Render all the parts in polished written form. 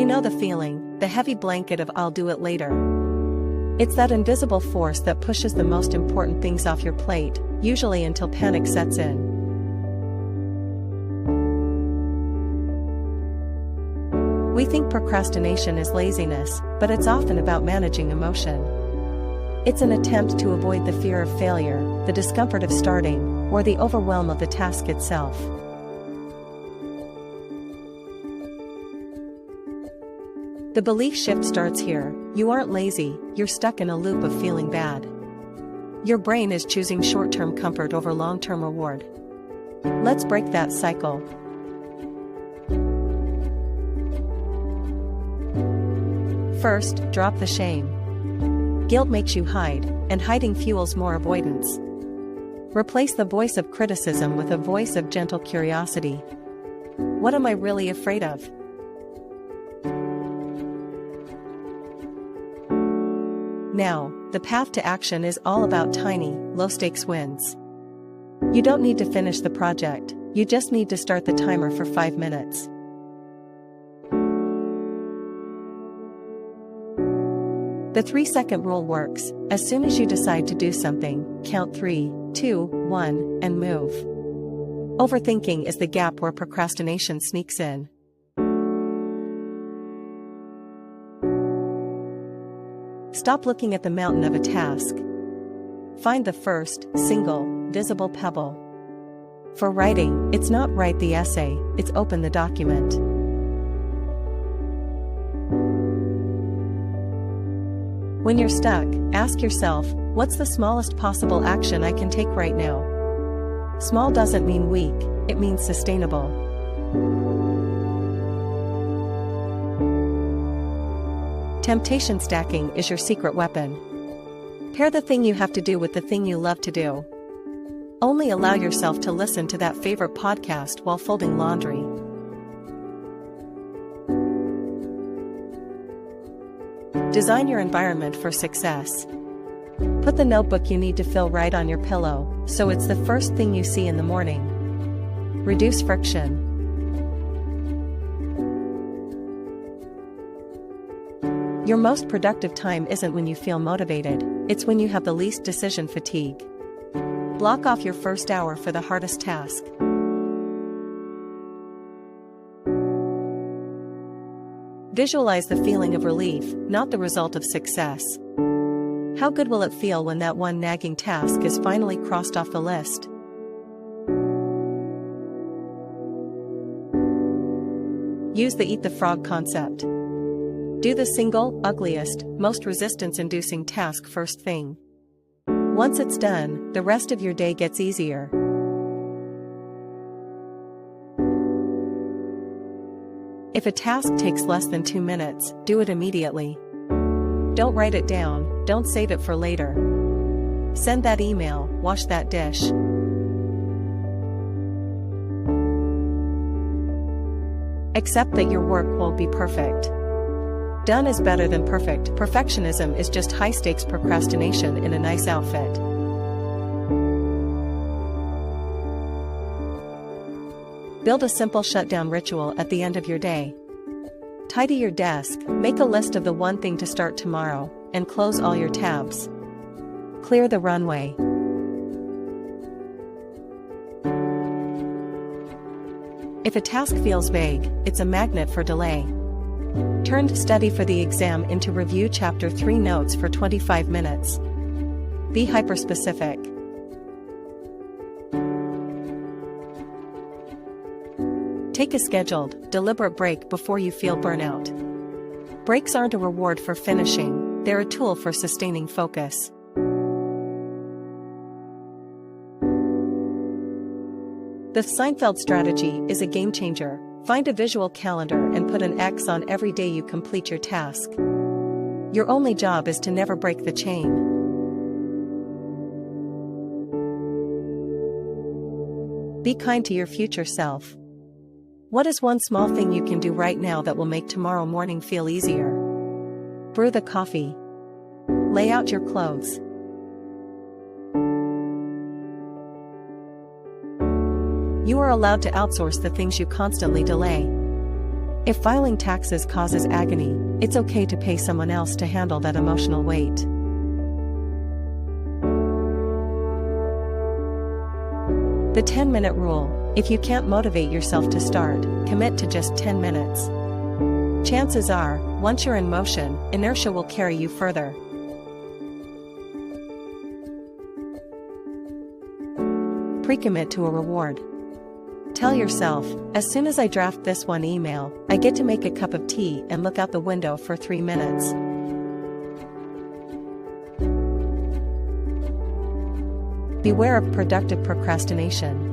You know the feeling, the heavy blanket of "I'll do it later." It's that invisible force that pushes the most important things off your plate, usually until panic sets in. We think procrastination is laziness, but it's often about managing emotion. It's an attempt to avoid the fear of failure, the discomfort of starting, or the overwhelm of the task itself. The belief shift starts here. You aren't lazy, you're stuck in a loop of feeling bad. Your brain is choosing short-term comfort over long-term reward. Let's break that cycle. First, drop the shame. Guilt makes you hide, and hiding fuels more avoidance. Replace the voice of criticism with a voice of gentle curiosity. What am I really afraid of? Now, the path to action is all about tiny, low-stakes wins. You don't need to finish the project, you just need to start the timer for 5 minutes. The 3-second rule works. As soon as you decide to do something, count 3, 2, 1, and move. Overthinking is the gap where procrastination sneaks in. Stop looking at the mountain of a task. Find the first, single, visible pebble. For writing, it's not write the essay, it's open the document. When you're stuck, ask yourself, what's the smallest possible action I can take right now? Small doesn't mean weak, it means sustainable. Temptation stacking is your secret weapon. Pair the thing you have to do with the thing you love to do. Only allow yourself to listen to that favorite podcast while folding laundry. Design your environment for success. Put the notebook you need to fill right on your pillow, so it's the first thing you see in the morning. Reduce friction. Your most productive time isn't when you feel motivated, it's when you have the least decision fatigue. Block off your first hour for the hardest task. Visualize the feeling of relief, not the result of success. How good will it feel when that one nagging task is finally crossed off the list? Use the eat the frog concept. Do the single, ugliest, most resistance-inducing task first thing. Once it's done, the rest of your day gets easier. If a task takes less than 2 minutes, do it immediately. Don't write it down, don't save it for later. Send that email, wash that dish. Accept that your work won't be perfect. Done is better than perfect. Perfectionism is just high-stakes procrastination in a nice outfit. Build a simple shutdown ritual at the end of your day. Tidy your desk, make a list of the one thing to start tomorrow, and close all your tabs. Clear the runway. If a task feels vague, it's a magnet for delay. Turn study for the exam into review chapter 3 notes for 25 minutes. Be hyper-specific. Take a scheduled, deliberate break before you feel burnout. Breaks aren't a reward for finishing, they're a tool for sustaining focus. The Seinfeld strategy is a game changer. Find a visual calendar and put an X on every day you complete your task. Your only job is to never break the chain. Be kind to your future self. What is one small thing you can do right now that will make tomorrow morning feel easier? Brew the coffee. Lay out your clothes. You are allowed to outsource the things you constantly delay. If filing taxes causes agony, it's okay to pay someone else to handle that emotional weight. The 10-minute rule. If you can't motivate yourself to start, commit to just 10 minutes. Chances are, once you're in motion, inertia will carry you further. Pre-commit to a reward. Tell yourself, as soon as I draft this one email, I get to make a cup of tea and look out the window for 3 minutes. Beware of productive procrastination.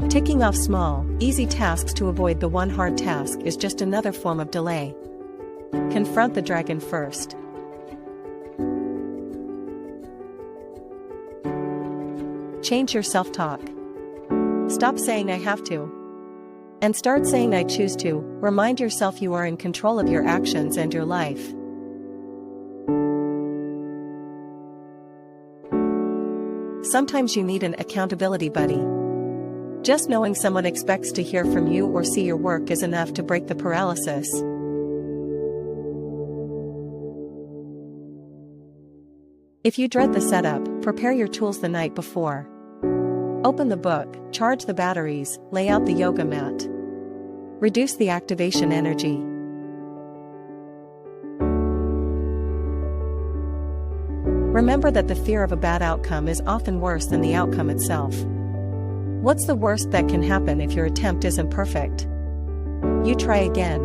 Ticking off small, easy tasks to avoid the one hard task is just another form of delay. Confront the dragon first. Change your self-talk. Stop saying I have to, and start saying I choose to. Remind yourself you are in control of your actions and your life. Sometimes you need an accountability buddy. Just knowing someone expects to hear from you or see your work is enough to break the paralysis. If you dread the setup, prepare your tools the night before. Open the book, charge the batteries, lay out the yoga mat. Reduce the activation energy. Remember that the fear of a bad outcome is often worse than the outcome itself. What's the worst that can happen if your attempt isn't perfect? You try again.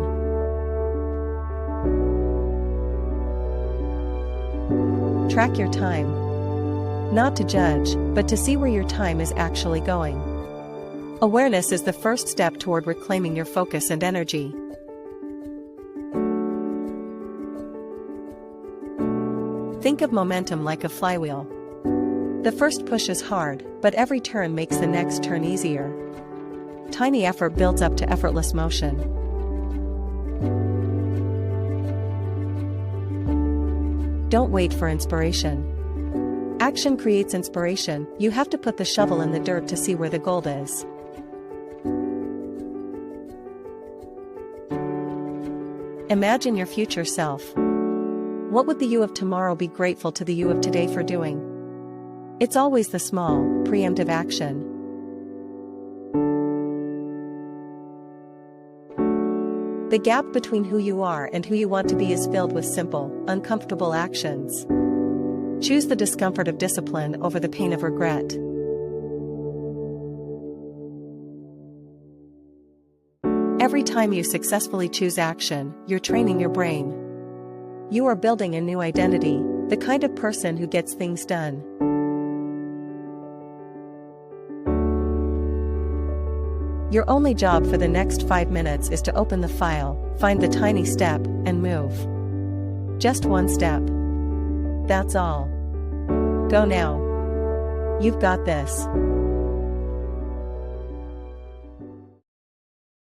Track your time. Not to judge, but to see where your time is actually going. Awareness is the first step toward reclaiming your focus and energy. Think of momentum like a flywheel. The first push is hard, but every turn makes the next turn easier. Tiny effort builds up to effortless motion. Don't wait for inspiration. Action creates inspiration. You have to put the shovel in the dirt to see where the gold is. Imagine your future self. What would the you of tomorrow be grateful to the you of today for doing? It's always the small, preemptive action. The gap between who you are and who you want to be is filled with simple, uncomfortable actions. Choose the discomfort of discipline over the pain of regret. Every time you successfully choose action, you're training your brain. You are building a new identity, the kind of person who gets things done. Your only job for the next 5 minutes is to open the file, find the tiny step, and move. Just one step. That's all. Go now. You've got this.